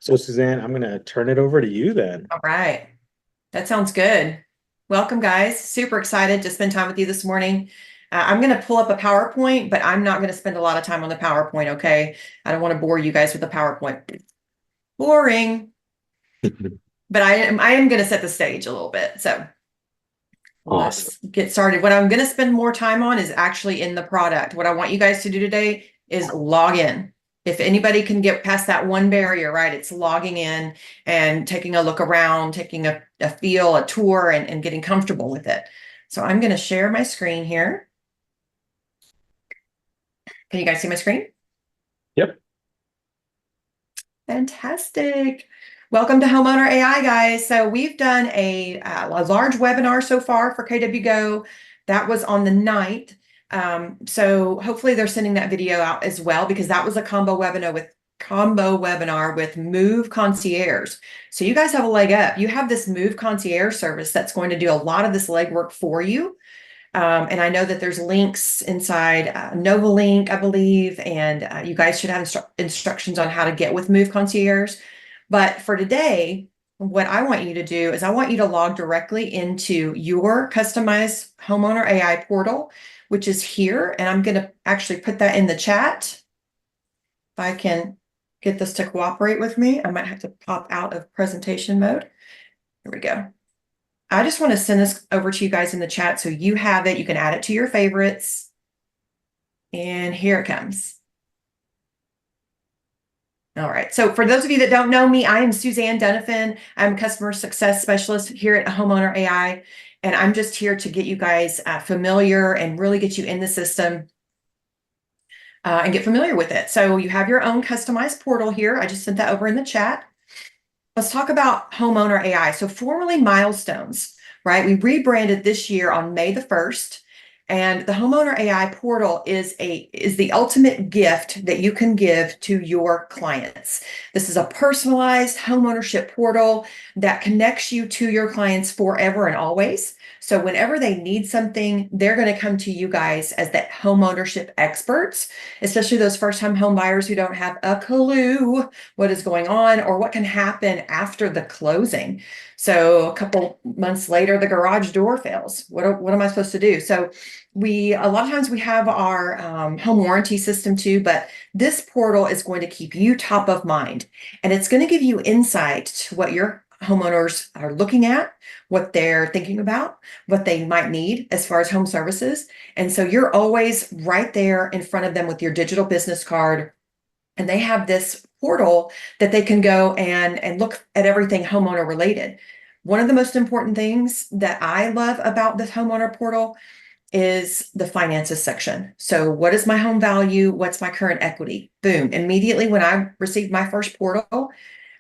So Suzanne, I'm going to turn it over to you then. All right. That sounds good. Welcome, guys. Super excited to spend time with you this morning. I'm going to pull up a PowerPoint, but I'm not going to spend a lot of time on the PowerPoint, okay? I don't want to bore you guys with the PowerPoint. Boring. But I am going to set the stage a little bit. So Awesome. let's get started. What I'm going to spend more time on is actually in the product. What I want you guys to do today is log in. If anybody can get past that one barrier, right, it's logging in and taking a look around, taking a feel, a tour, and getting comfortable with it. So I'm going to share my screen here. Can you guys see my screen? Yep. Fantastic. Welcome to Homeowner AI, guys. So we've done a large webinar so far for KW Go. That was on the 9th. So hopefully they're sending that video out as well, because that was a combo webinar with Move Concierge. So you guys have a leg up. You have this Move Concierge service that's going to do a lot of this legwork for you. And I know that there's links inside Nova Link, I believe, and you guys should have instructions on how to get with Move Concierge. But for today, what I want you to do is I want you to log directly into your customized Homeowner AI portal, which is here. And I'm going to actually put that in the chat. If I can get this to cooperate with me, I might have to pop out of presentation mode. Here we go. I just want to send this over to you guys in the chat so you have it. You can add it to your favorites. And here it comes. All right. So for those of you that don't know me, I am Suzanne Duniphan. I'm a customer success specialist here at Homeowner AI. And I'm just here to get you guys familiar and really get you in the system and get familiar with it. So you have your own customized portal here. I just sent that over in the chat. Let's talk about Homeowner AI. So formerly Milestones, right? We rebranded this year on May the 1st. And the Homeowner AI portal is the ultimate gift that you can give to your clients. This is a personalized homeownership portal that connects you to your clients forever and always. So whenever they need something, they're going to come to you guys as the homeownership experts, especially those first-time home buyers who don't have a clue what is going on or what can happen after the closing. So a couple months later, the garage door fails. What am I supposed to do? So a lot of times we have our home warranty system too, but this portal is going to keep you top of mind, and it's going to give you insight to what your homeowners are looking at, what they're thinking about, what they might need as far as home services. And so you're always right there in front of them with your digital business card. And they have this portal that they can go and look at everything homeowner related. One of the most important things that I love about this homeowner portal is the finances section. So what is my home value? What's my current equity? Boom. Immediately when I received my first portal,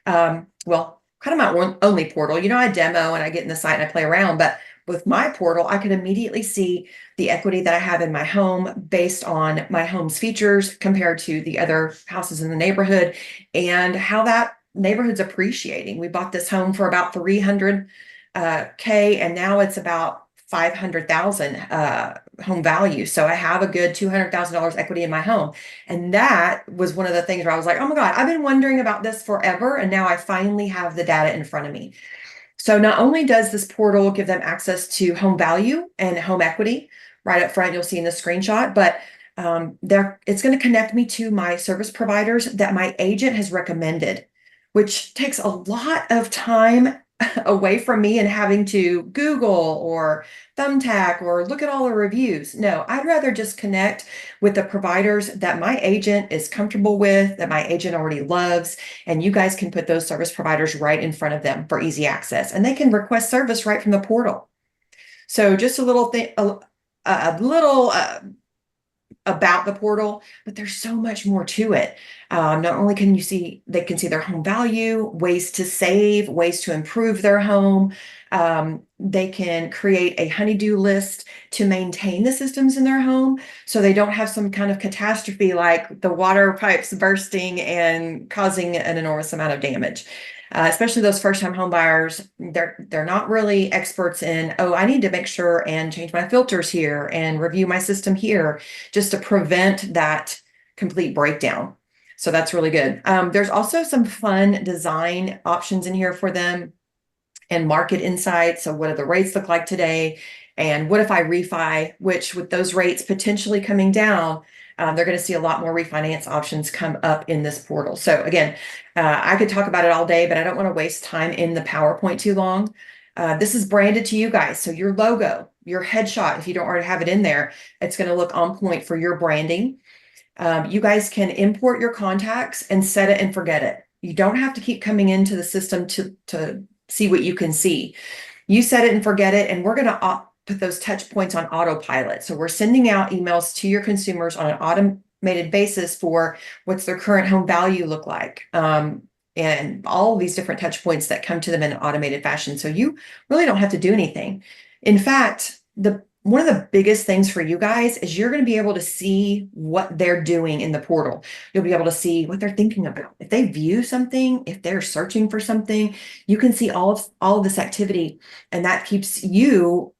well, kind of my only portal, I demo and I get in the site and I play around, but with my portal, I could immediately see the equity that I have in my home based on my home's features compared to the other houses in the neighborhood and how that neighborhood's appreciating. We bought this home for about 300K and now it's about 500,000 home value. So I have a good $200,000 equity in my home. And that was one of the things where I was like, oh my God, I've been wondering about this forever. And now I finally have the data in front of me. So not only does this portal give them access to home value and home equity right up front, you'll see in the screenshot, but it's going to connect me to my service providers that my agent has recommended, which takes a lot of time away from me and having to Google or Thumbtack or look at all the reviews. No, I'd rather just connect with the providers that my agent is comfortable with, that my agent already loves, and you guys can put those service providers right in front of them for easy access, and they can request service right from the portal. So just a little thing, a little about the portal, but there's so much more to it. Not only can they can see their home value, ways to save, ways to improve their home. They can create a honey-do list to maintain the systems in their home so they don't have some kind of catastrophe like the water pipes bursting and causing an enormous amount of damage. Especially those first-time home buyers, they're not really experts in, oh, I need to make sure and change my filters here and review my system here just to prevent that complete breakdown. So that's really good. There's also some fun design options in here for them and market insights. So what do the rates look like today? And what if I refi, which with those rates potentially coming down, they're going to see a lot more refinance options come up in this portal. So again, I could talk about it all day, but I don't want to waste time in the PowerPoint too long. This is branded to you guys. So your logo, your headshot, if you don't already have it in there, it's going to look on point for your branding. You guys can import your contacts and set it and forget it. You don't have to keep coming into the system to see what you can see. You set it and forget it, and we're going to put those touch points on autopilot. So we're sending out emails to your consumers on an automated basis for what's their current home value look like, and all these different touch points that come to them in an automated fashion. So you really don't have to do anything. In fact, one of the biggest things for you guys is you're going to be able to see what they're doing in the portal. You'll be able to see what they're thinking about. If they view something, if they're searching for something, you can see all of this activity, and that keeps you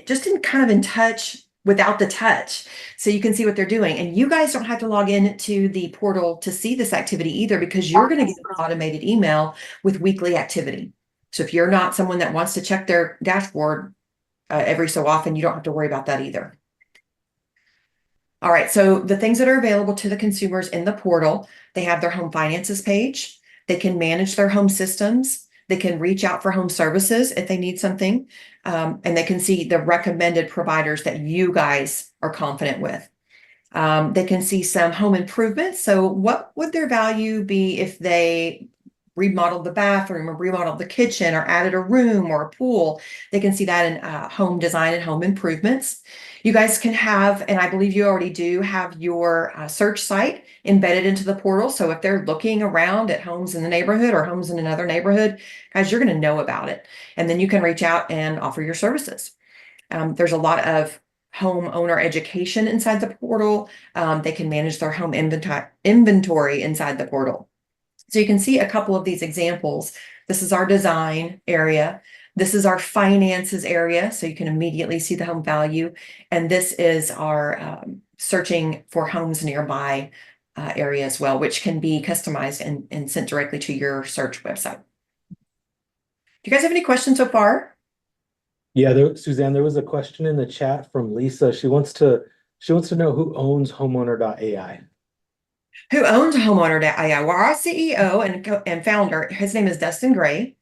just in touch without the touch. So you can see what they're doing. And you guys don't have to log in to the portal to see this activity either, because you're going to get an automated email with weekly activity. So if you're not someone that wants to check their dashboard every so often, you don't have to worry about that either. All right, so the things that are available to the consumers in the portal, they have their home finances page. They can manage their home systems. They can reach out for home services if they need something. And they can see the recommended providers that you guys are confident with. They can see some home improvements. So what would their value be if they remodeled the bathroom or remodeled the kitchen or added a room or a pool? They can see that in home design and home improvements. You guys can have, and I believe you already do, have your search site embedded into the portal. So if they're looking around at homes in the neighborhood or homes in another neighborhood, guys, you're going to know about it. And then you can reach out and offer your services. There's a lot of homeowner education inside the portal. They can manage their home inventory inside the portal. So you can see a couple of these examples. This is our design area. This is our finances area, so you can immediately see the home value. And this is our searching for homes nearby area as well, which can be customized and sent directly to your search website. Do you guys have any questions so far? Yeah, Suzanne, there was a question in the chat from Lisa. She wants to know who owns Homeowner.AI. Who owns Homeowner.AI? Well, our CEO and founder, his name is Dustin Gray.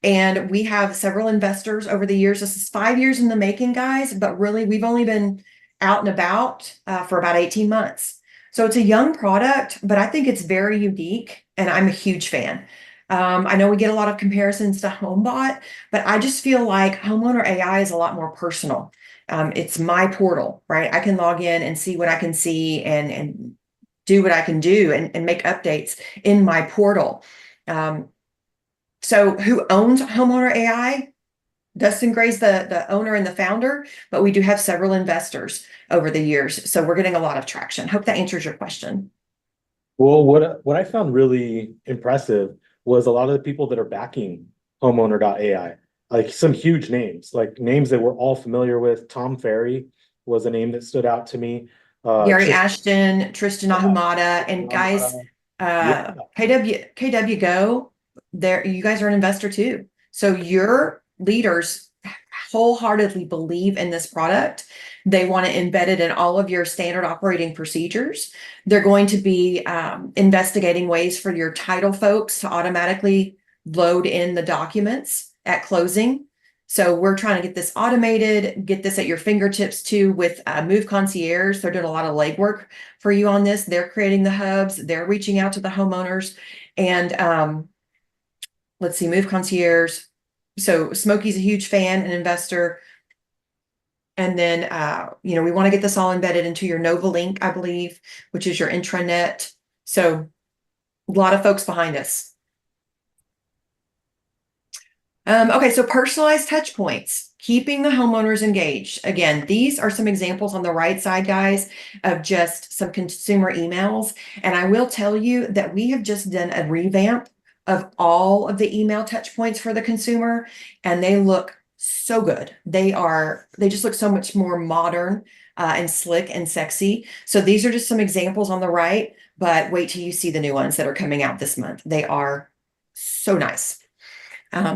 And we have several investors over the years. This is 5 years in the making, guys, but really we've only been out and about for about 18 months. So it's a young product, but I think it's very unique, and I'm a huge fan. I know we get a lot of comparisons to HomeBot, but I just feel like Homeowner AI is a lot more personal. It's my portal, right? I can log in and see what I can see and do what I can do and make updates in my portal. So who owns Homeowner AI? Dustin Gray's the owner and the founder, but we do have several investors over the years. So we're getting a lot of traction. Hope that answers your question. Well, what I found really impressive was a lot of the people that are backing Homeowner.ai, like some huge names, like names that we're all familiar with. Tom Ferry was a name that stood out to me. Gary Ashton, Tristan Ahumada, and guys, Yeah. KW Go, there, you guys are an investor too. So your leaders wholeheartedly believe in this product. They want to embed it in all of your standard operating procedures. They're going to be investigating ways for your title folks to automatically load in the documents at closing. So we're trying to get this automated, get this at your fingertips too with Move Concierge. They're doing a lot of legwork for you on this. They're creating the hubs. They're reaching out to the homeowners. And let's see, Move Concierge. So Smokey's a huge fan and investor. And then, we want to get this all embedded into your Nova Link, I believe, which is your intranet. So a lot of folks behind us. Okay, so personalized touch points, keeping the homeowners engaged. Again, these are some examples on the right side, guys, of just some consumer emails. And I will tell you that we have just done a revamp of all of the email touch points for the consumer, and they look so good. They just look so much more modern. and slick and sexy. So these are just some examples on the right, but wait till you see the new ones that are coming out this month. They are so nice.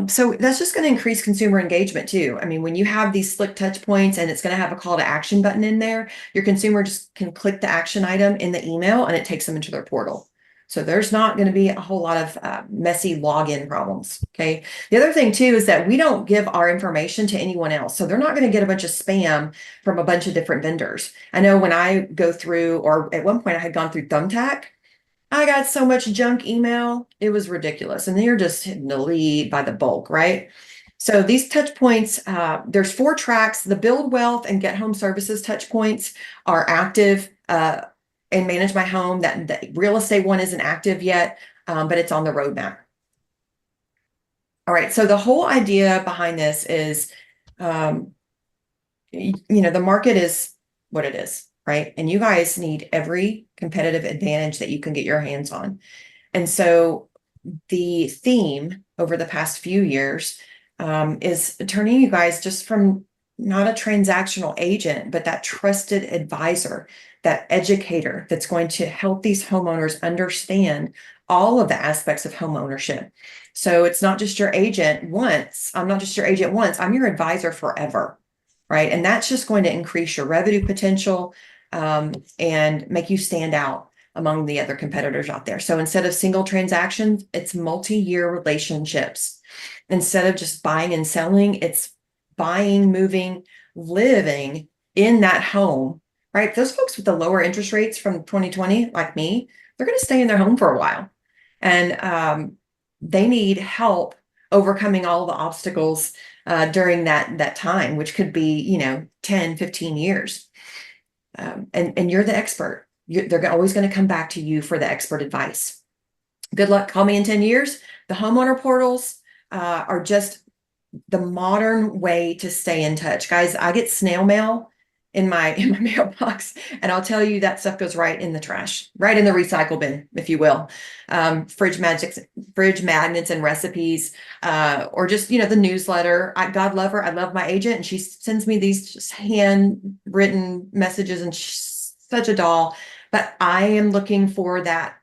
So that's just going to increase consumer engagement too. I mean, when you have these slick touch points and it's going to have a call to action button in there, your consumer just can click the action item in the email and it takes them into their portal. So there's not going to be a whole lot of messy login problems. Okay. The other thing too is that we don't give our information to anyone else. So they're not going to get a bunch of spam from a bunch of different vendors. I know when I go through, or at one point I had gone through Thumbtack, I got so much junk email. It was ridiculous. And then you're just hitting delete by the bulk, right? So these touch points, there's 4 tracks. The Build Wealth and Get Home Services touch points are active and Manage My Home. That the real estate one isn't active yet, but it's on the roadmap. All right. So the whole idea behind this is, the market is what it is, right? And you guys need every competitive advantage that you can get your hands on. And so the theme over the past few years is turning you guys just from not a transactional agent, but that trusted advisor, that educator that's going to help these homeowners understand all of the aspects of home ownership. So it's not just your agent once. I'm not just your agent once. I'm your advisor forever, right? And that's just going to increase your revenue potential and make you stand out among the other competitors out there. So instead of single transactions, it's multi-year relationships. Instead of just buying and selling, it's buying, moving, living in that home, right? Those folks with the lower interest rates from 2020, like me, they're going to stay in their home for a while. And they need help overcoming all the obstacles during that time, which could be, 10, 15 years. And you're the expert. They're always going to come back to you for the expert advice. Good luck. Call me in 10 years. The homeowner portals are just the modern way to stay in touch. Guys, I get snail mail in my mailbox, and I'll tell you that stuff goes right in the trash, right in the recycle bin, if you will. Fridge magnets and recipes, or just, the newsletter. God love her. I love my agent, and she sends me these just handwritten messages, and she's such a doll. But I am looking for that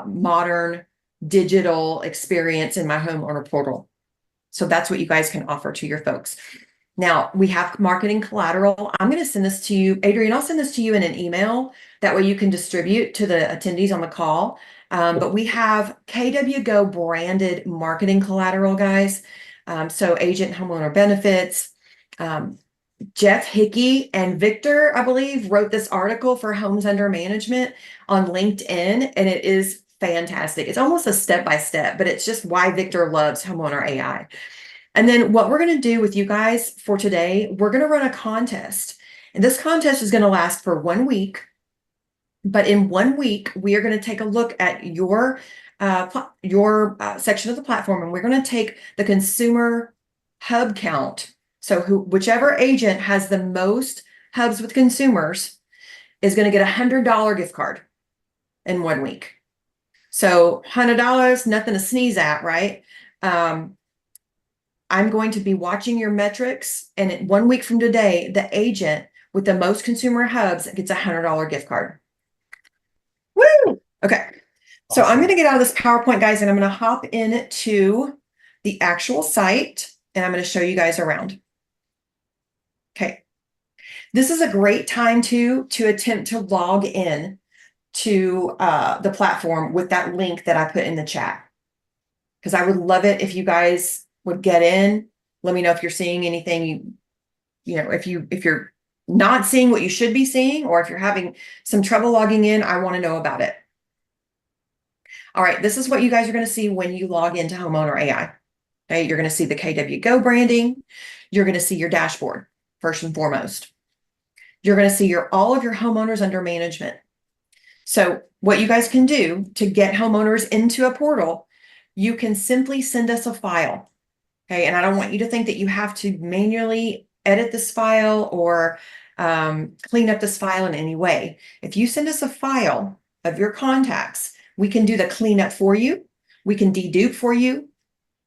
modern digital experience in my homeowner portal. So that's what you guys can offer to your folks. Now we have marketing collateral. I'm going to send this to you, Adrian. I'll send this to you in an email. That way you can distribute to the attendees on the call. But we have KW Go branded marketing collateral, guys. So agent homeowner benefits. Jeff Hickey and Victor, I believe, wrote this article for Homes Under Management on LinkedIn, and it is fantastic. It's almost a step-by-step, but it's just why Victor loves Homeowner.AI. And then what we're going to do with you guys for today, we're going to run a contest. And this contest is going to last for 1 week. But in 1 week, we are going to take a look at your section of the platform, and we're going to take the consumer hub count. So whichever agent has the most hubs with consumers is going to get a $100 gift card in 1 week. So $100, nothing to sneeze at, right? I'm going to be watching your metrics, and 1 week from today, the agent with the most consumer hubs gets a $100 gift card. Woo! Okay. So I'm going to get out of this PowerPoint, guys, and I'm going to hop into the actual site, and I'm going to show you guys around. Okay. This is a great time to attempt to log in to the platform with that link that I put in the chat. Because I would love it if you guys would get in. Let me know if you're seeing anything, if you're not seeing what you should be seeing, or if you're having some trouble logging in, I want to know about it. All right, this is what you guys are going to see when you log into Homeowner.AI. Okay, you're going to see the KW Go branding. You're going to see your dashboard, first and foremost. You're going to see all of your homeowners under management. So what you guys can do to get homeowners into a portal, you can simply send us a file. Okay, and I don't want you to think that you have to manually edit this file or clean up this file in any way. If you send us a file of your contacts, we can do the cleanup for you. We can dedupe for you,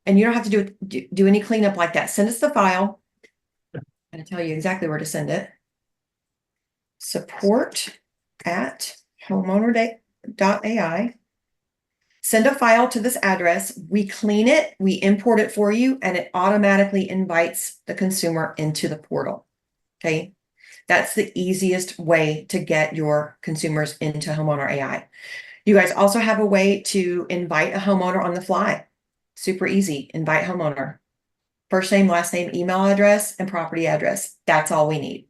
and you don't have to do any cleanup like that. Send us the file. I'm going to tell you exactly where to send it. support@homeowner.ai. Send a file to this address. We clean it, we import it for you, and it automatically invites the consumer into the portal. Okay. That's the easiest way to get your consumers into Homeowner AI. You guys also have a way to invite a homeowner on the fly. Super easy. Invite homeowner. First name, last name, email address, and property address. That's all we need.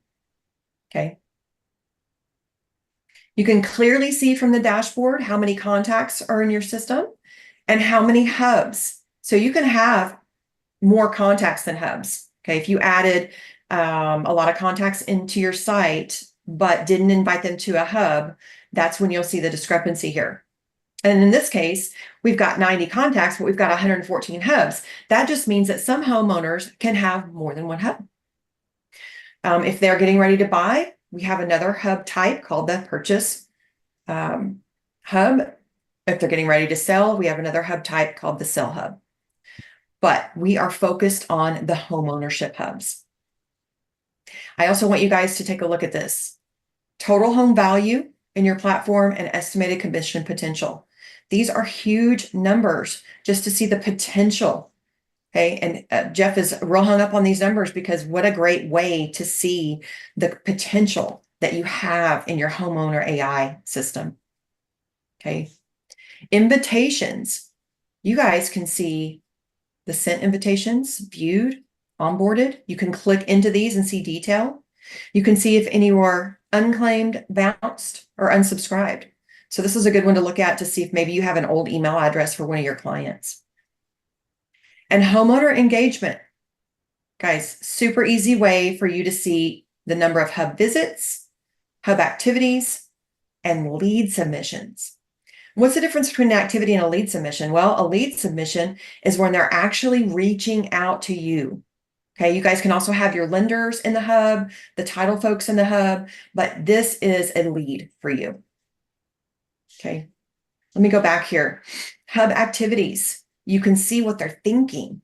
Okay. You can clearly see from the dashboard how many contacts are in your system and how many hubs. So you can have more contacts than hubs. Okay. If you added a lot of contacts into your site, but didn't invite them to a hub, that's when you'll see the discrepancy here. And in this case, we've got 90 contacts, but we've got 114 hubs. That just means that some homeowners can have more than one hub. If they're getting ready to buy, we have another hub type called the purchase hub. If they're getting ready to sell, we have another hub type called the sell hub. But we are focused on the homeownership hubs. I also want you guys to take a look at this. Total home value in your platform and estimated commission potential. These are huge numbers just to see the potential. Okay. And Jeff is real hung up on these numbers because what a great way to see the potential that you have in your homeowner AI system. Okay. Invitations. You guys can see the sent invitations, viewed, onboarded. You can click into these and see detail. You can see if any were unclaimed, bounced, or unsubscribed. So this is a good one to look at to see if maybe you have an old email address for one of your clients. And homeowner engagement. Guys, super easy way for you to see the number of hub visits, hub activities, and lead submissions. What's the difference between an activity and a lead submission? Well, a lead submission is when they're actually reaching out to you. Okay, you guys can also have your lenders in the hub, the title folks in the hub, but this is a lead for you. Okay, let me go back here. Hub activities. You can see what they're thinking.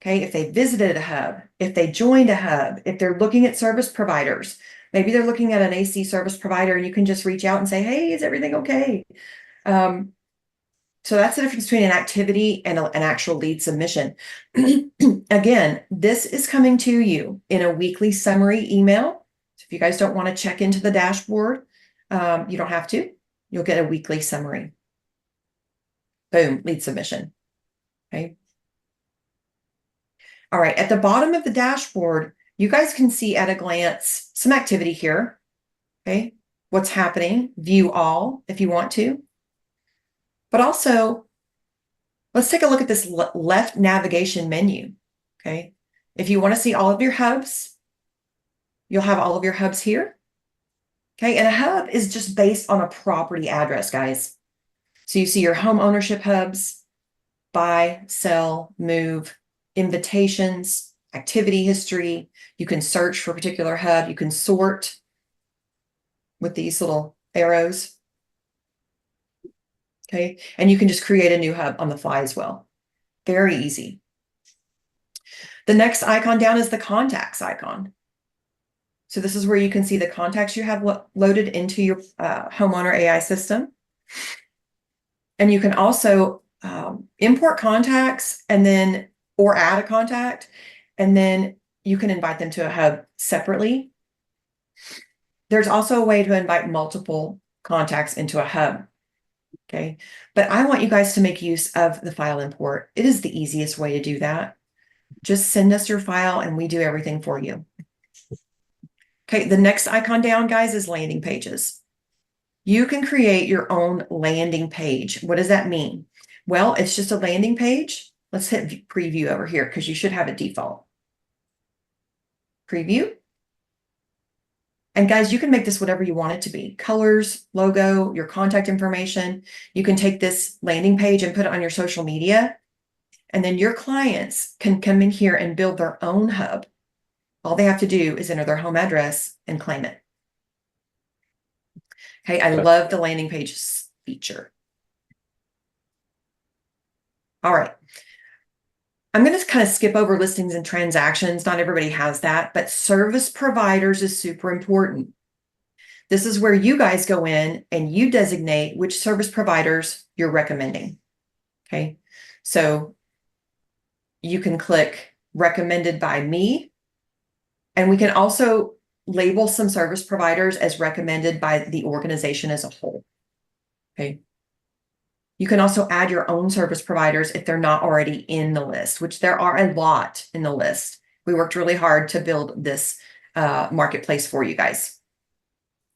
Okay, if they visited a hub, if they joined a hub, if they're looking at service providers, maybe they're looking at an AC service provider and you can just reach out and say, hey, is everything okay? So that's the difference between an activity and an actual lead submission. Again, this is coming to you in a weekly summary email. So if you guys don't want to check into the dashboard, you don't have to. You'll get a weekly summary. Boom, lead submission. Okay. All right, at the bottom of the dashboard, you guys can see at a glance some activity here. Okay, what's happening? View all if you want to. But also, let's take a look at this left navigation menu. Okay, if you want to see all of your hubs, you'll have all of your hubs here. Okay, and a hub is just based on a property address, guys. So you see your home ownership hubs, buy, sell, move, invitations, activity history. You can search for a particular hub. You can sort with these little arrows. Okay, and you can just create a new hub on the fly as well. Very easy. The next icon down is the contacts icon. So this is where you can see the contacts you have loaded into your homeowner AI system. And you can also import contacts and then, or add a contact, and then you can invite them to a hub separately. There's also a way to invite multiple contacts into a hub. Okay, but I want you guys to make use of the file import. It is the easiest way to do that. Just send us your file and we do everything for you. Okay, the next icon down, guys, is landing pages. You can create your own landing page. What does that mean? Well, it's just a landing page. Let's hit preview over here because you should have a default. Preview. And guys, you can make this whatever you want it to be. Colors, logo, your contact information. You can take this landing page and put it on your social media. And then your clients can come in here and build their own hub. All they have to do is enter their home address and claim it. Okay, I love the landing pages feature. All right. I'm going to kind of skip over listings and transactions. Not everybody has that, but service providers is super important. This is where you guys go in and you designate which service providers you're recommending. Okay, so you can click recommended by me, and we can also label some service providers as recommended by the organization as a whole. Okay. You can also add your own service providers if they're not already in the list, which there are a lot in the list. We worked really hard to build this marketplace for you guys.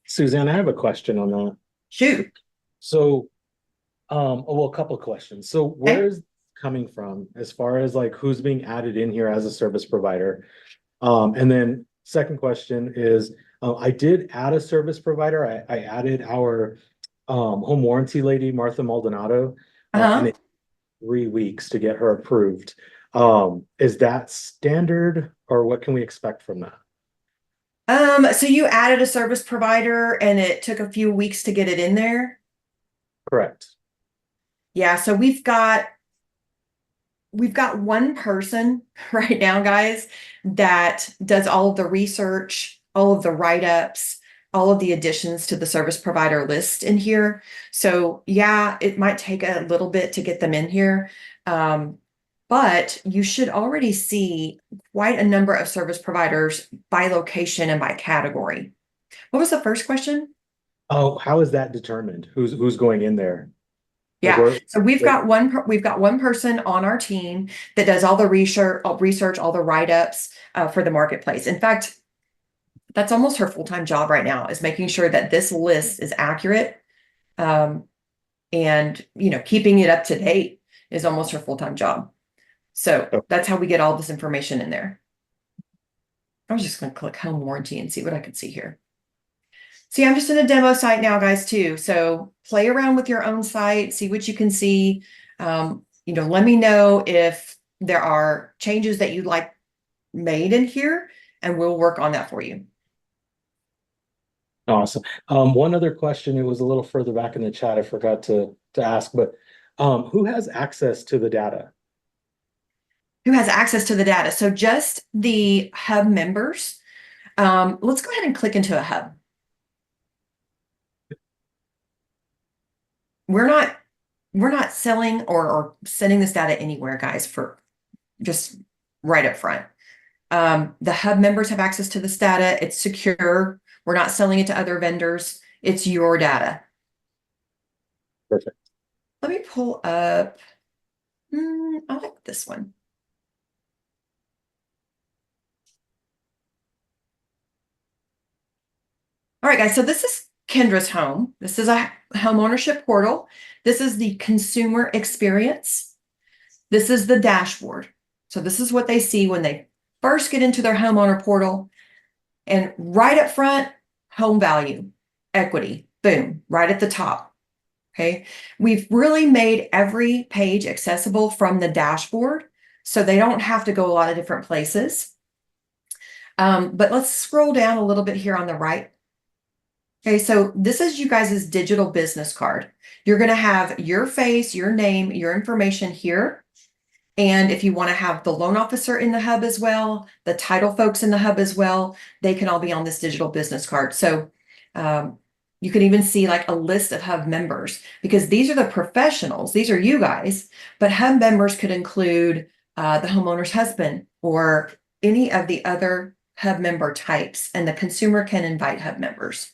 Suzanne, I have a question on that. Shoot. So, well, a couple of questions. So where is coming from as far as like who's being added in here as a service provider? And then second question is, I did add a service provider. I added our home warranty lady, Martha Maldonado, and it 3 weeks to get her approved. Is that standard, or what can we expect from that? So you added a service provider and it took a few weeks to get it in there? Correct. Yeah, so we've got one person right now, guys, that does all of the research, all of the write-ups, all of the additions to the service provider list in here. So yeah, it might take a little bit to get them in here. But you should already see quite a number of service providers by location and by category. What was the first question? Oh, how is that determined? Who's going in there? Yeah, so we've got one person on our team that does all the research, all the write-ups for the marketplace. In fact, that's almost her full-time job right now, is making sure that this list is accurate. And keeping it up to date is almost her full-time job. So that's how we get all this information in there. I was just going to click home warranty and see what I could see here. See, I'm just in a demo site now, guys, too. So play around with your own site, see what you can see. Let me know if there are changes that you'd like made in here, and we'll work on that for you. Awesome. One other question, it was a little further back in the chat, I forgot to ask, but who has access to the data? Who has access to the data? So just the hub members. Let's go ahead and click into a hub. We're not selling or sending this data anywhere, guys, for just right up front. The hub members have access to this data. It's secure. We're not selling it to other vendors. It's your data. Perfect. Let me pull up. I like this one. All right, guys, so this is Kendra's home. This is a home ownership portal. This is the consumer experience. This is the dashboard. So this is what they see when they first get into their homeowner portal. And right up front, home value, equity, boom, right at the top. Okay, we've really made every page accessible from the dashboard, so they don't have to go a lot of different places. But let's scroll down a little bit here on the right. Okay, so this is you guys' digital business card. You're going to have your face, your name, your information here. And if you want to have the loan officer in the hub as well, the title folks in the hub as well, they can all be on this digital business card. So you can even see like a list of hub members, because these are the professionals. These are you guys, but hub members could include the homeowner's husband or any of the other hub member types, and the consumer can invite hub members.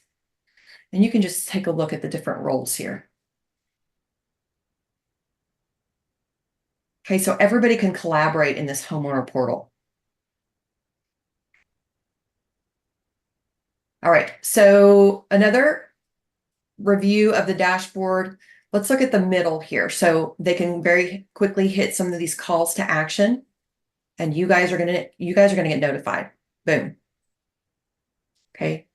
And you can just take a look at the different roles here. Okay, so everybody can collaborate in this homeowner portal. All right, so another review of the dashboard. Let's look at the middle here. So they can very quickly hit some of these calls to action, and you guys are gonna get notified. Boom. Okay.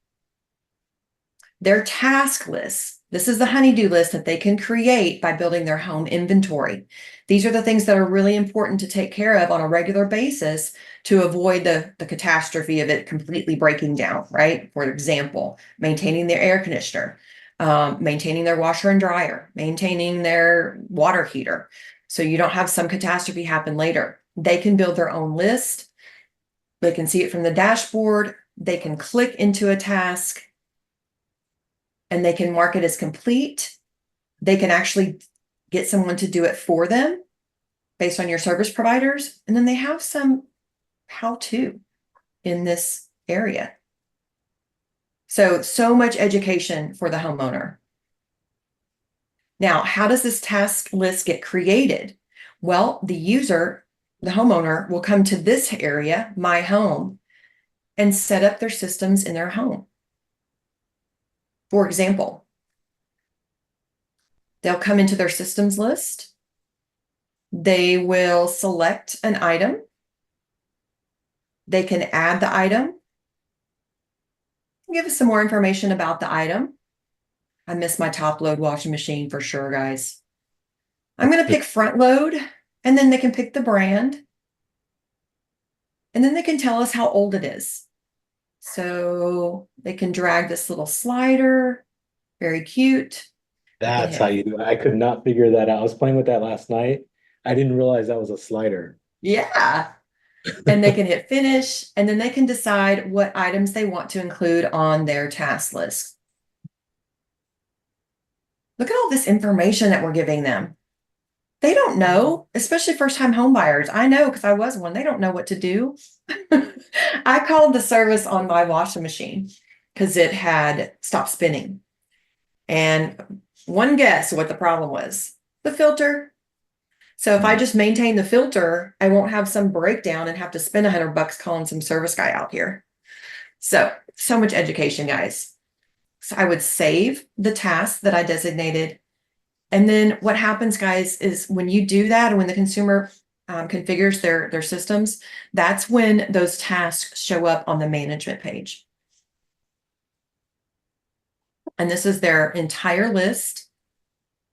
Their task lists. This is the honeydew list that they can create by building their home inventory. These are the things that are really important to take care of on a regular basis to avoid the catastrophe of it completely breaking down, right? For example, maintaining their air conditioner, maintaining their washer and dryer, maintaining their water heater, so you don't have some catastrophe happen later. They can build their own list. They can see it from the dashboard. They can click into a task. and they can mark it as complete. They can actually get someone to do it for them based on your service providers. And then they have some how-to in this area. So much education for the homeowner. Now, how does this task list get created? Well, the user, the homeowner, will come to this area, My Home, and set up their systems in their home. For example, they'll come into their systems list. They will select an item. They can add the item. Give us some more information about the item. I miss my top load washing machine for sure, guys. I'm going to pick front load, and then they can pick the brand. And then they can tell us how old it is. So they can drag this little slider. Very cute. That's how you do it. I could not figure that out. I was playing with that last night. I didn't realize that was a slider. Yeah. And they can hit finish, and then they can decide what items they want to include on their task list. Look at all this information that we're giving them. They don't know, especially first-time home buyers. I know because I was one. They don't know what to do. I called the service on my washing machine because it had stopped spinning. And one guess what the problem was: the filter. So if I just maintain the filter, I won't have some breakdown and have to spend $100 calling some service guy out here. So much education, guys. So I would save the task that I designated. And then what happens, guys, is when you do that, and when the consumer configures their systems, that's when those tasks show up on the management page. And this is their entire list.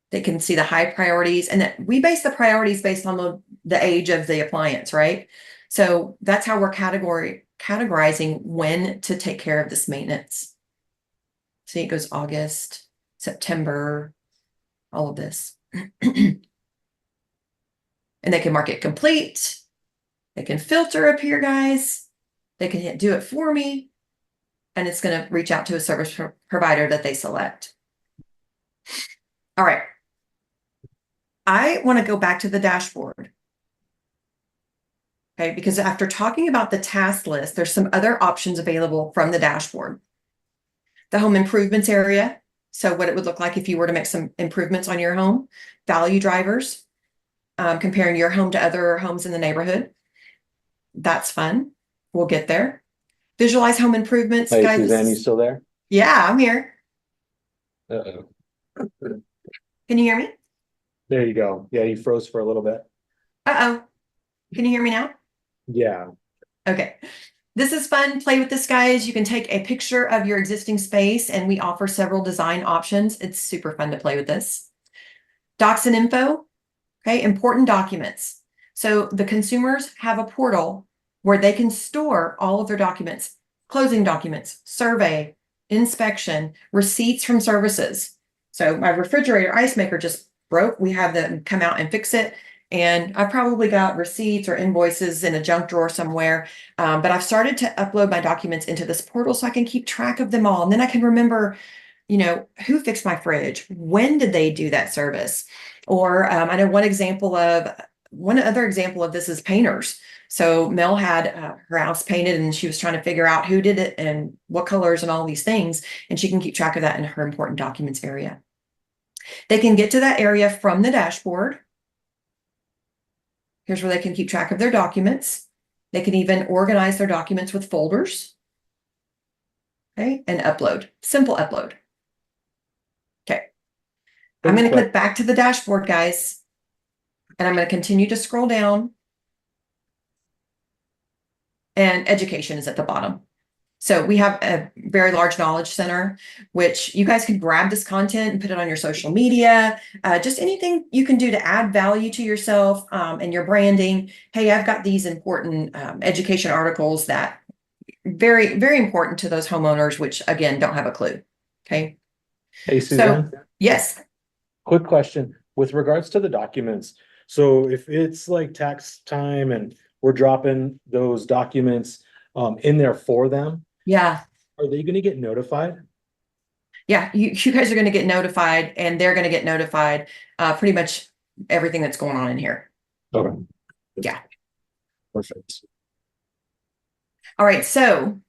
They can see the high priorities, and that we base the priorities based on the age of the appliance, right? So that's how we're categorizing when to take care of this maintenance. See, it goes August, September, all of this. And they can mark it complete. They can filter up here, guys. They can hit do it for me, and it's going to reach out to a service provider that they select. All right. I want to go back to the dashboard. Okay, because after talking about the task list, there's some other options available from the dashboard. The home improvements area. So what it would look like if you were to make some improvements on your home. Value drivers, comparing your home to other homes in the neighborhood. That's fun. We'll get there. Visualize home improvements. Hey, guys, Suzanne, you still there? Yeah, I'm here. Uh-oh. Can you hear me? There you go. Yeah, you froze for a little bit. Uh-oh. Can you hear me now? Yeah. Okay. This is fun. Play with this, guys. You can take a picture of your existing space, and we offer several design options. It's super fun to play with this. Docs and info. Okay, important documents. So the consumers have a portal where they can store all of their documents: closing documents, survey, inspection, receipts from services. So my refrigerator ice maker just broke. We have them come out and fix it. And I probably got receipts or invoices in a junk drawer somewhere. But I've started to upload my documents into this portal so I can keep track of them all. And then I can remember, who fixed my fridge? When did they do that service? Or I know one other example of this is painters. So Mel had her house painted, and she was trying to figure out who did it and what colors and all these things. And she can keep track of that in her important documents area. They can get to that area from the dashboard. Here's where they can keep track of their documents. They can even organize their documents with folders. Okay, and upload. Simple upload. Okay. I'm going to click back to the dashboard, guys. And I'm going to continue to scroll down. And education is at the bottom. So we have a very large knowledge center, which you guys can grab this content and put it on your social media, just anything you can do to add value to yourself and your branding. Hey, I've got these important education articles that very, very important to those homeowners, which again, don't have a clue. Okay. Hey, Suzanne. So, yes. Quick question with regards to the documents. So if it's like tax time and we're dropping those documents in there for them, yeah, are they going to get notified? Yeah, you guys are going to get notified, and they're going to get notified, pretty much everything that's going on in here. Okay. Yeah. Perfect. All right. So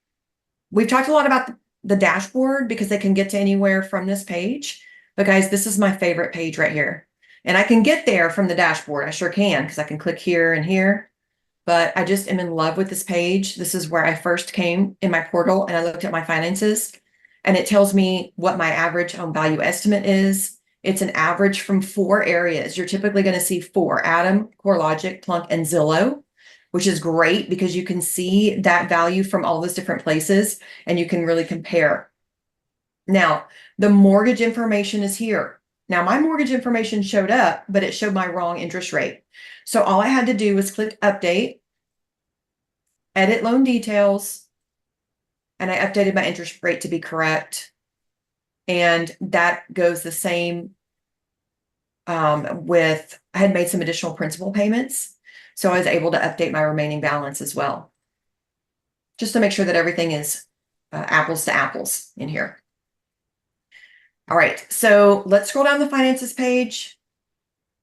we've talked a lot about the dashboard because they can get to anywhere from this page. But guys, this is my favorite page right here. And I can get there from the dashboard. I sure can, because I can click here and here. But I just am in love with this page. This is where I first came in my portal, and I looked at my finances, and it tells me what my average home value estimate is. It's an average from 4 areas. You're typically going to see 4: Adam, CoreLogic, Plunk, and Zillow, which is great because you can see that value from all those different places and you can really compare. Now, the mortgage information is here. Now, my mortgage information showed up, but it showed my wrong interest rate. So all I had to do was click update, edit loan details, and I updated my interest rate to be correct. And that goes the same with, I had made some additional principal payments. So I was able to update my remaining balance as well, just to make sure that everything is apples to apples in here. All right, so let's scroll down the finances page.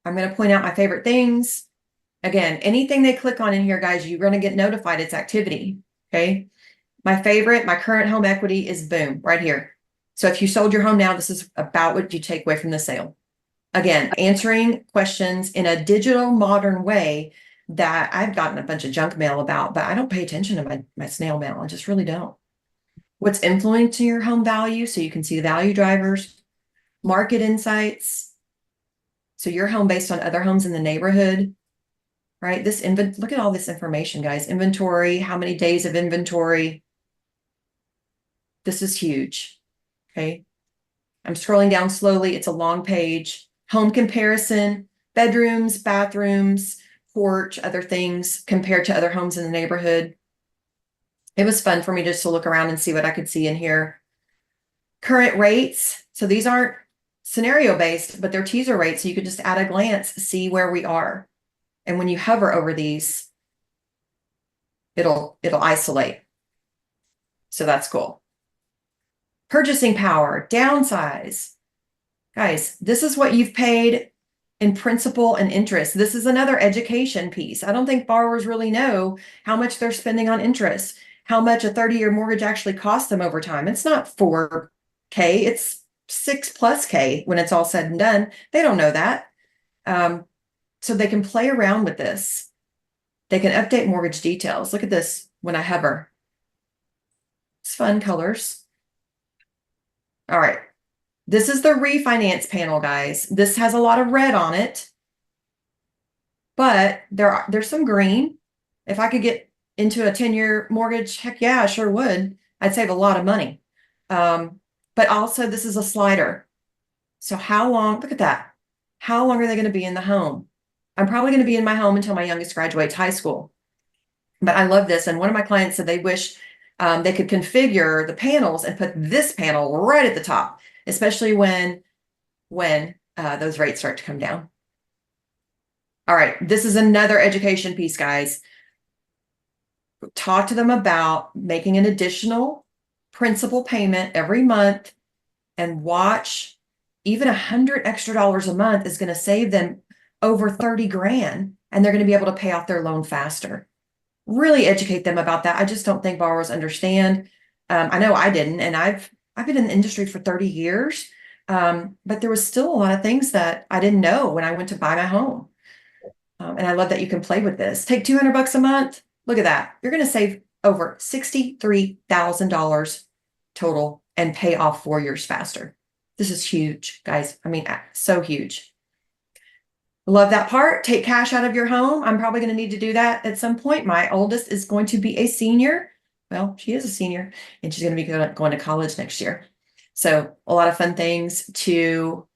I'm going to point out my favorite things. Again, anything they click on in here, guys, you're going to get notified it's activity. Okay. My favorite, my current home equity is boom, right here. So if you sold your home now, this is about what you take away from the sale. Again, answering questions in a digital modern way that I've gotten a bunch of junk mail about, but I don't pay attention to my snail mail. I just really don't. What's influencing your home value? So you can see the value drivers, market insights. So your home based on other homes in the neighborhood, right? Look at all this information, guys. Inventory, how many days of inventory. This is huge. Okay. I'm scrolling down slowly. It's a long page. Home comparison, bedrooms, bathrooms, porch, other things compared to other homes in the neighborhood. It was fun for me just to look around and see what I could see in here. Current rates. So these aren't scenario based, but they're teaser rates. So you could just at a glance see where we are. And when you hover over these, it'll isolate. So that's cool. Purchasing power, downsize. Guys, this is what you've paid in principal and interest. This is another education piece. I don't think borrowers really know how much they're spending on interest, how much a 30-year mortgage actually costs them over time. It's not 4K, it's 6+K when it's all said and done. They don't know that. So they can play around with this. They can update mortgage details. Look at this when I hover. It's fun colors. All right. This is the refinance panel, guys. This has a lot of red on it, but there's some green. If I could get into a 10-year mortgage, heck yeah, I sure would. I'd save a lot of money. But also this is a slider. So how long, look at that. How long are they going to be in the home? I'm probably going to be in my home until my youngest graduates high school. But I love this. And one of my clients said they wish they could configure the panels and put this panel right at the top, especially when those rates start to come down. All right, this is another education piece, guys. Talk to them about making an additional principal payment every month, and watch. Even $100 extra a month is going to save them over 30 grand, and they're going to be able to pay off their loan faster. Really educate them about that. I just don't think borrowers understand. I know I didn't, and I've been in the industry for 30 years. But there was still a lot of things that I didn't know when I went to buy my home. And I love that you can play with this. Take $200 a month. Look at that. You're going to save over $63,000 total and pay off 4 years faster. This is huge, guys. I mean, so huge. Love that part. Take cash out of your home. I'm probably going to need to do that at some point. My oldest is going to be a senior. Well, she is a senior, and she's going to be going to college next year. So a lot of fun things to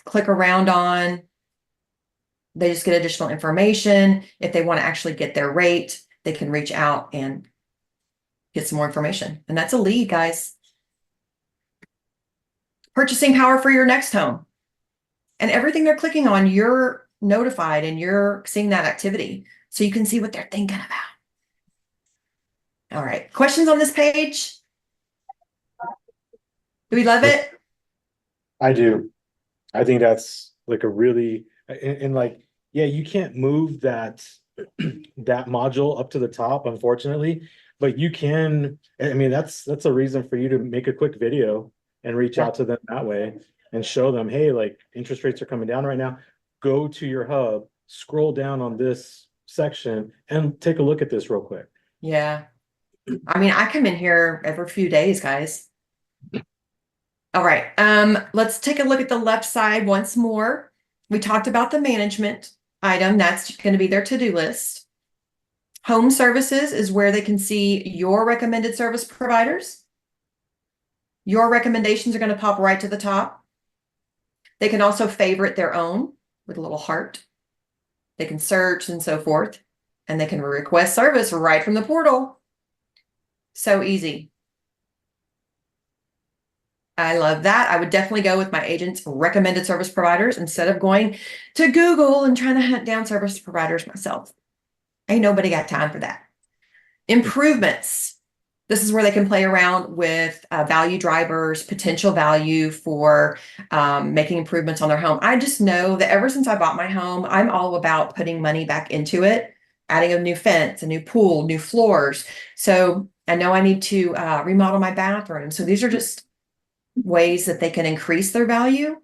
click around on. They just get additional information. If they want to actually get their rate, they can reach out and get some more information. And that's a lead, guys. Purchasing power for your next home. And everything they're clicking on, you're notified and you're seeing that activity. So you can see what they're thinking about. All right. Questions on this page? Do we love it? I do. I think that's like a really and like yeah, you can't move that that module up to the top, unfortunately, but you can. I mean, that's a reason for you to make a quick video and reach Yeah. out to them that way and show them, hey, like interest rates are coming down right now. Go to your hub, scroll down on this section, and take a look at this real quick. Yeah. I mean, I come in here every few days, guys. All right. Let's take a look at the left side once more. We talked about the management item. That's going to be their to-do list. Home services is where they can see your recommended service providers. Your recommendations are going to pop right to the top. They can also favorite their own with a little heart. They can search and so forth. And they can request service right from the portal. So easy. I love that. I would definitely go with my agent's recommended service providers instead of going to Google and trying to hunt down service providers myself. Ain't nobody got time for that. Improvements. This is where they can play around with value drivers, potential value for making improvements on their home. I just know that ever since I bought my home, I'm all about putting money back into it, adding a new fence, a new pool, new floors. So I know I need to remodel my bathroom. So these are just ways that they can increase their value,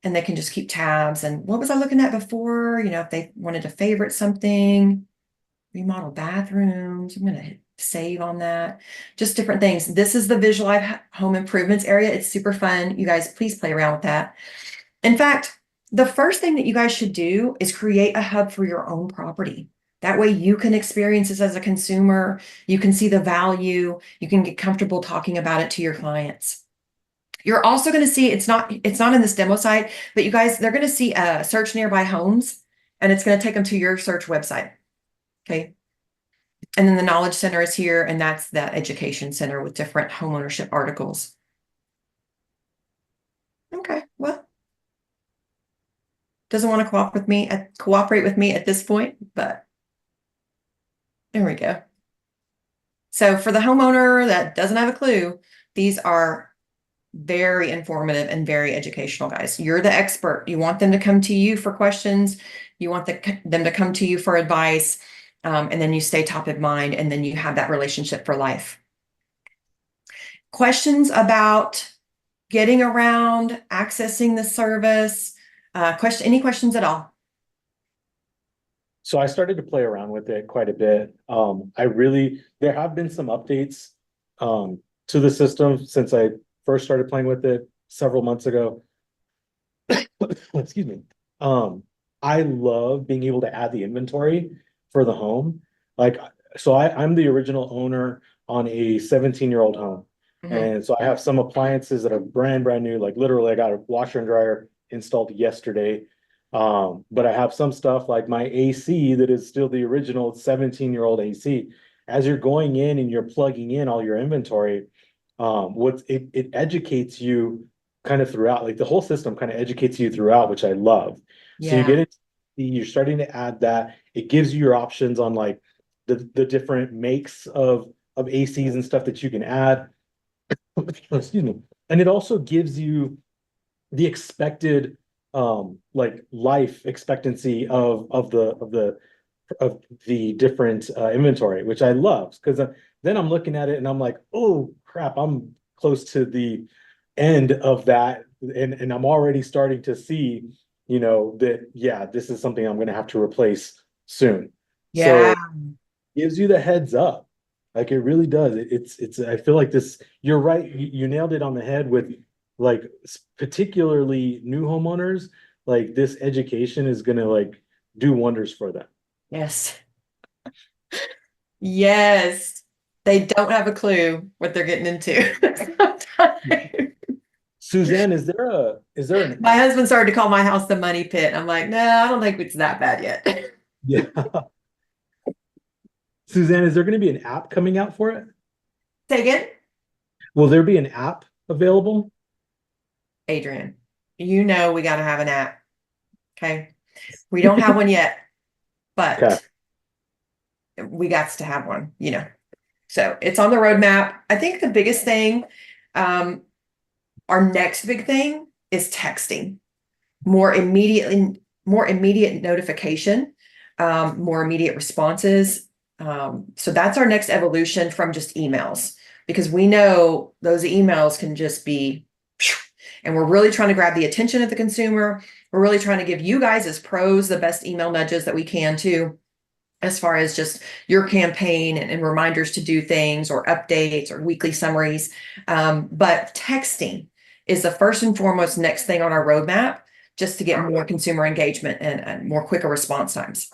and they can just keep tabs. And what was I looking at before? You know, if they wanted to favorite something, remodel bathrooms, I'm going to hit save on that. Just different things. This is the Visualize Home Improvements area. It's super fun. You guys, please play around with that. In fact, the first thing that you guys should do is create a hub for your own property. That way you can experience this as a consumer. You can see the value. You can get comfortable talking about it to your clients. You're also going to see, it's not in this demo site, but you guys, they're going to see a search nearby homes, and it's going to take them to your search website. Okay. And then the knowledge center is here, and that's that education center with different homeownership articles. Okay. Well, doesn't want to cooperate with me at this point, but there we go. So for the homeowner that doesn't have a clue, these are very informative and very educational, guys. You're the expert. You want them to come to you for questions. You want them to come to you for advice. And then you stay top of mind, and then you have that relationship for life. Questions about getting around, accessing the service, any questions at all? So I started to play around with it quite a bit. There have been some updates to the system since I first started playing with it several months ago. Excuse me. I love being able to add the inventory for the home. Like, so I'm the original owner on a 17-year-old home. Mm-hmm. And so I have some appliances that are brand new. Like literally I got a washer and dryer installed yesterday. But I have some stuff like my AC that is still the original 17-year-old AC. As you're going in and you're plugging in all your inventory, it educates you kind of throughout, like the whole system kind of educates you throughout, which I love. So you Yeah. get it, you're starting to add that. It gives you your options on like the different makes of ACs and stuff that you can add. Excuse me. And it also gives you the expected like life expectancy of the different inventory, which I love, because then I'm looking at it and I'm like, oh crap, I'm close to the end of that, and I'm already starting to see, that yeah, this is something I'm going to have to replace soon. Yeah. So gives you the heads up. Like it really does. It's I feel like this, you're right. You nailed it on the head with like particularly new homeowners. Like this education is gonna like do wonders for them. Yes. Yes. They don't have a clue what they're getting into. Sometimes. Suzanne, is there an My app? husband started to call my house the money pit. I'm like, no, I don't think it's that bad yet. Yeah. Suzanne, is there gonna be an app coming out for it? Say again? Will there be an app available? Adrian, you know we got to have an app. Okay. We don't have one yet, Okay. but we got to have one, So it's on the roadmap. I think the biggest thing, Our next big thing is texting. More immediate notification, more immediate responses. So that's our next evolution from just emails, because we know those emails can just be, and we're really trying to grab the attention of the consumer. We're really trying to give you guys as pros the best email nudges that we can too, as far as just your campaign and reminders to do things or updates or weekly summaries. But texting is the first and foremost next thing on our roadmap, just to get more consumer engagement and more quicker response times.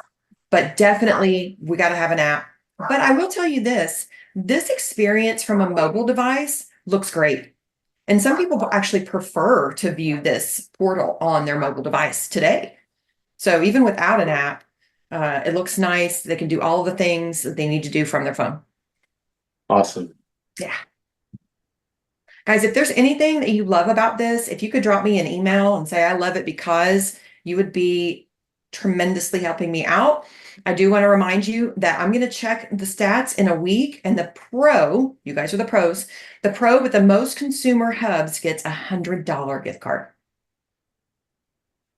But definitely we got to have an app. But I will tell you this experience from a mobile device looks great. And some people actually prefer to view this portal on their mobile device today. So even without an app, it looks nice. They can do all the things that they need to do from their phone. Awesome. Yeah. Guys, if there's anything that you love about this, if you could drop me an email and say, I love it because, you would be tremendously helping me out. I do want to remind you that I'm going to check the stats in a week, and the pro, you guys are the pros, the pro with the most consumer hubs gets $100 gift card.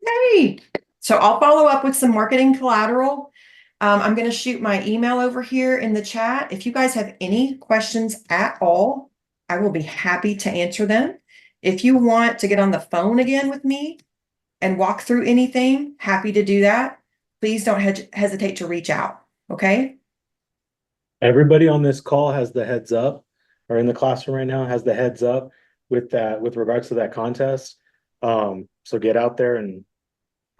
Yay! So I'll follow up with some marketing collateral. I'm going to shoot my email over here in the chat. If you guys have any questions at all, I will be happy to answer them. If you want to get on the phone again with me and walk through anything, happy to do that. Please don't hesitate to reach out. Okay. Everybody on this call has the heads up, or in the classroom right now has the heads up with that, with regards to that contest. So get out there and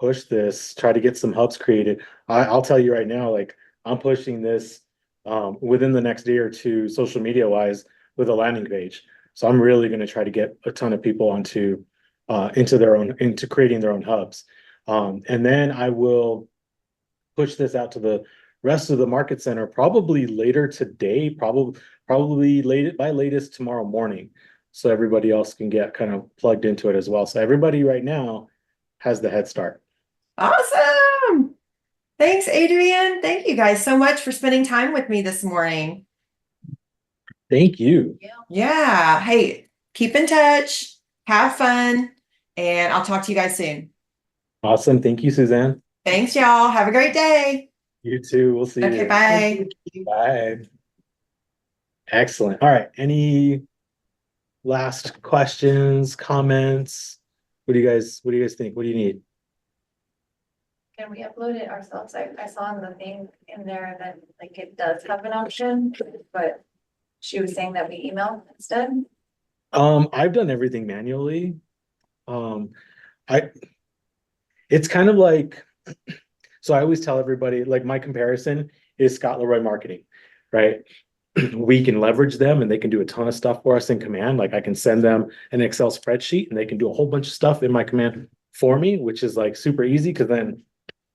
push this, try to get some hubs created. I'll tell you right now, like, I'm pushing this within the next day or two, social media wise, with a landing page. So I'm really going to try to get a ton of people onto into creating their own hubs. And then I will push this out to the rest of the market center probably later today, probably by latest tomorrow morning, so everybody else can get kind of plugged into it as well. So everybody right now has the head start. Awesome. Thanks, Adrian. Thank you guys so much for spending time with me this morning. Thank you. Yeah. Hey, keep in touch, have fun, and I'll talk to you guys soon. Awesome. Thank you, Suzanne. Thanks, y'all. Have a great day. You too. We'll see you. Okay, bye. Bye. Excellent. All right. Any last questions, comments? What do you guys think? What do you need? Can we upload it ourselves? I saw in the thing in there that like it does have an option, but she was saying that we email instead. I've done everything manually. It's kind of like, so I always tell everybody, like, my comparison is Scott Leroy Marketing, right? We can leverage them and they can do a ton of stuff for us in Command. Like, I can send them an Excel spreadsheet and they can do a whole bunch of stuff in my Command for me, which is like super easy because then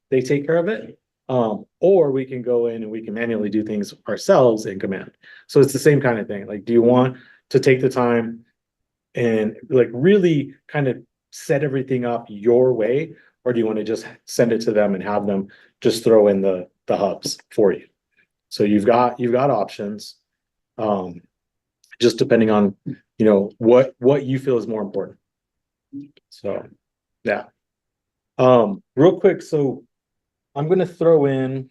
they take care of it. Or we can go in and we can manually do things ourselves in Command. So it's the same kind of thing. Like, do you want to take the time and like really kind of set everything up your way, or do you want to just send it to them and have them just throw in the hubs for you? So you've got options, just depending on, you know, what you feel is more important. So yeah. Real quick, so I'm gonna throw in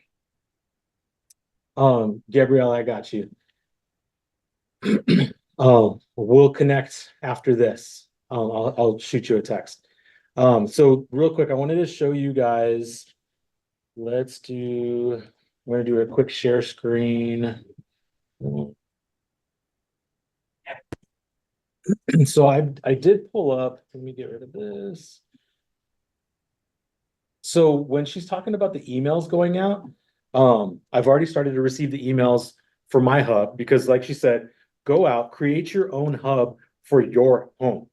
Gabrielle, I got you. We'll connect after this. I'll shoot you a text. So real quick, I wanted to show you guys. I'm gonna do a quick share screen. So I did pull up, let me get rid of this. So when she's talking about the emails going out, I've already started to receive the emails for my hub, because like she said, go out, create your own hub for your home,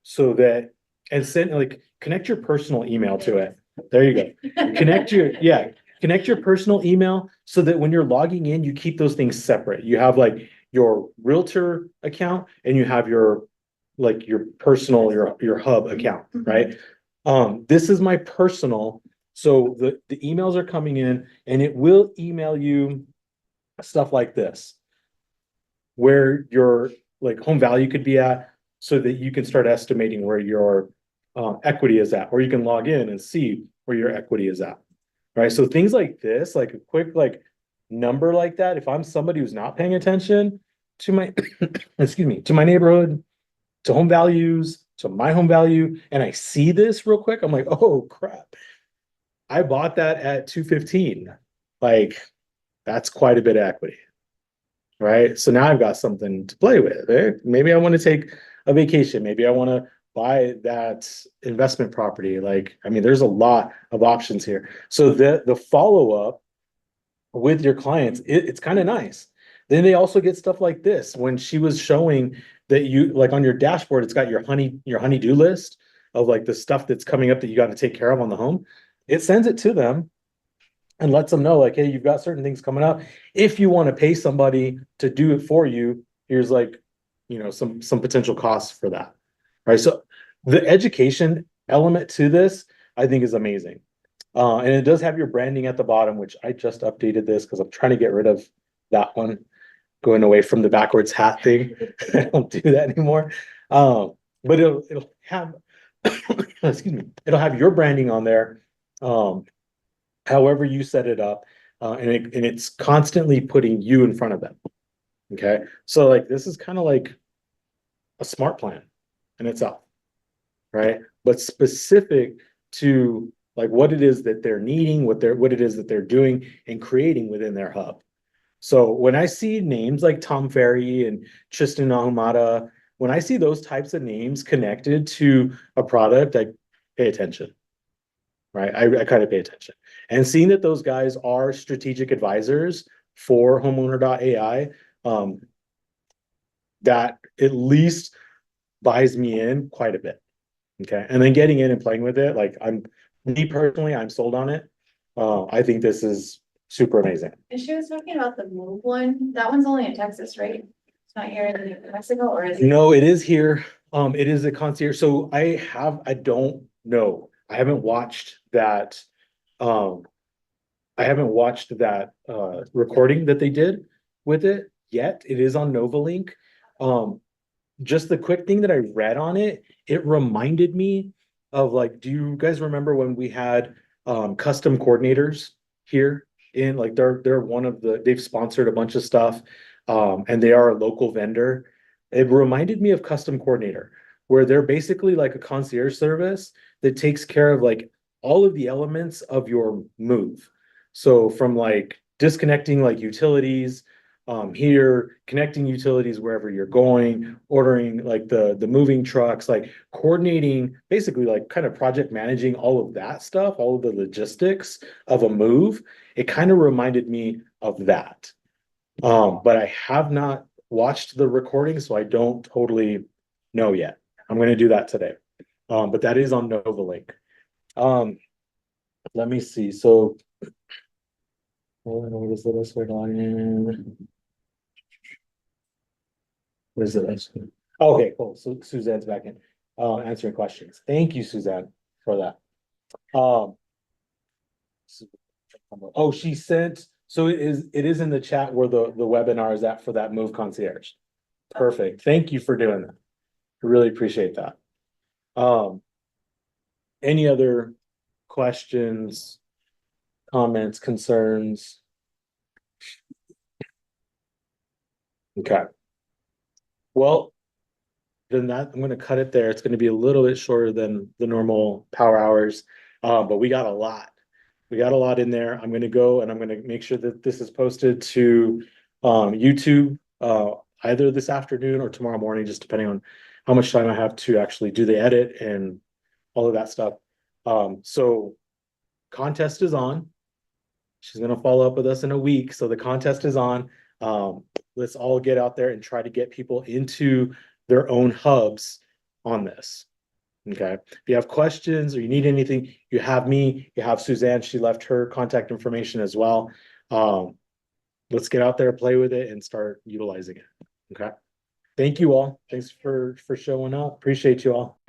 so that, and send, like, connect your personal email to it. There you go. Connect your personal email so that when you're logging in, you keep those things separate. You have like your realtor account and you have your, like, your personal, your hub account, right? This is my personal. So the emails are coming in and it will email you stuff like this, where your like home value could be at, so that you can start estimating where your equity is at, or you can log in and see where your equity is at. Right. So things like this, like a quick like number like that, if I'm somebody who's not paying attention to my excuse me, to my neighborhood, to home values, to my home value, and I see this real quick, I'm like, oh crap. I bought that at 215. Like, that's quite a bit of equity. Right. So now I've got something to play with. Maybe I want to take a vacation. Maybe I want to buy that investment property. Like, I mean, there's a lot of options here. So the follow-up with your clients, it's kind of nice. Then they also get stuff like this. When she was showing that you like on your dashboard, it's got your honey-do list of like the stuff that's coming up that you got to take care of on the home. It sends it to them and lets them know, like, hey, you've got certain things coming up. If you want to pay somebody to do it for you, here's like, some potential costs for that. Right. So the education element to this, I think, is amazing. And it does have your branding at the bottom, which I just updated this because I'm trying to get rid of that one, going away from the backwards hat thing. I don't do that anymore. But it'll have, excuse me, it'll have your branding on there. However you set it up, and it's constantly putting you in front of them. Okay. So like, this is kind of like a smart plan in itself, right? But specific to like what it is that they're needing, what it is that they're doing and creating within their hub. So when I see names like Tom Ferry and Tristan Ahumada, when I see those types of names connected to a product, I pay attention. Right. I kind of pay attention. And seeing that those guys are strategic advisors for Homeowner.AI, that at least buys me in quite a bit. Okay. And then getting in and playing with it, like me personally, I'm sold on it. I think this is super amazing. And she was talking about the move one. That one's only in Texas, right? It's not here in New Mexico, or is it? No, it is here. It is a concierge. So I don't know. I haven't watched that. I haven't watched that recording that they did with it yet. It is on Novalink. Just the quick thing that I read on it, it reminded me of like, do you guys remember when we had custom coordinators here in like they're one of they've sponsored a bunch of stuff, and they are a local vendor. It reminded me of custom coordinator, where they're basically like a concierge service that takes care of like all of the elements of your move. So from like disconnecting like utilities, here, connecting utilities wherever you're going, ordering like the moving trucks, like coordinating, basically like kind of project managing all of that stuff, all of the logistics of a move. It kind of reminded me of that. But I have not watched the recording, so I don't totally know yet. I'm going to do that today. But that is on Novalink. Let me see. So what is this right on? What is it? Okay, cool. So Suzanne's back in, answering questions. Thank you, Suzanne, for that. Oh, she sent, so it is in the chat where the webinar is at for that Move Concierge. Perfect. Thank you for doing that. I really appreciate that. Any other questions, comments, concerns? Okay. Well, then that I'm going to cut it there. It's going to be a little bit shorter than the normal power hours, but we got a lot. We got a lot in there. I'm going to go and I'm going to make sure that this is posted to YouTube either this afternoon or tomorrow morning, just depending on how much time I have to actually do the edit and all of that stuff. So contest is on. She's going to follow up with us in a week. So the contest is on. Let's all get out there and try to get people into their own hubs on this. Okay. If you have questions or you need anything, you have me, you have Suzanne. She left her contact information as well. Let's get out there, play with it, and start utilizing it. Okay. Thank you all. Thanks for showing up. Appreciate you all.